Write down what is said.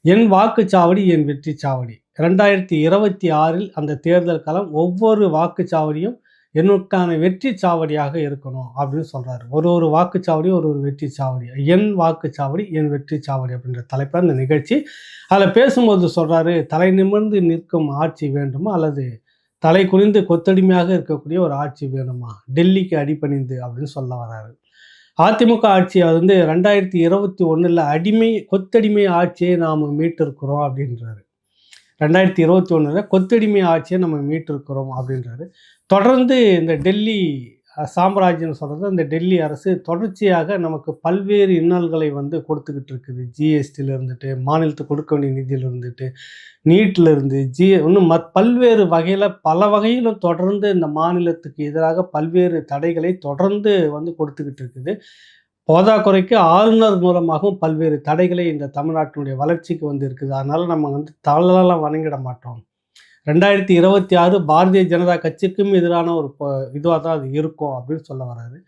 என் வாக்குச்சாவடி என் வெற்றி சாவடி. 2026ல் அந்த தேர்தல் களம் ஒவ்வொரு வாக்குச்சாவடியும் எனக்கான வெற்றி சாவடியாக இருக்கணும் அப்படின்னு சொல்றாரு. ஒரு ஒரு வாக்குச்சாவடியும் ஒரு ஒரு வெற்றி சாவடி. என் வாக்குச்சாவடி என் வெற்றி சாவடி அப்படின்ற தலைப்புல இந்த நிகழ்ச்சி. அதுல பேசும்போது சொல்றாரு, தலை நிமிர்ந்து நிற்கும் ஆட்சி வேண்டுமா? அல்லது தலை குனிந்து கொத்தடிமையாக இருக்கக்கூடிய ஒரு ஆட்சி வேணுமா? டெல்லிக்கு அடிபணிந்து அப்படின்னு சொல்ல வராரு. அதிமுக ஆட்சிய வந்து 2021ல கொத்தடிமை ஆட்சியை நாம மீட்டிருக்கிறோம் அப்படின்றாரு. 2021ல கொத்தடிமை ஆட்சியை நம்ம மீட்டிருக்கிறோம் அப்படின்றாரு. தொடர்ந்து இந்த டெல்லி சாம்ராஜ்யம்னு சொல்றது, அந்த டெல்லி அரசு தொடர்ச்சியாக நமக்கு பல்வேறு இன்னல்களை வந்து கொடுத்துக்கிட்டு இருக்குது. ஜிஎஸ்டில இருந்துட்டு, மாநிலத்துக்கு கொடுக்க வேண்டிய நிதியில இருந்துட்டு, நீட்ல இருந்து, இன்னும் பல்வேறு வகையில பல வகையிலும் தொடர்ந்து இந்த மாநிலத்துக்கு எதிராக பல்வேறு தடைகளை தொடர்ந்து வந்து கொடுத்துக்கிட்டு இருக்குது. போதாக்குறைக்கு ஆளுநர் மூலமாகவும் பல்வேறு தடைகளை இந்த தமிழ்நாட்டினுடைய வளர்ச்சிக்கு வந்து இருக்குது. அதனால நம்ம வந்து தலலாம் வணங்கிட மாட்டோம். 2026 பாரதிய ஜனதா கட்சிக்கும் எதிரான ஒரு இதுவா தான் அது இருக்கும் அப்படின்னு சொல்ல வராரு.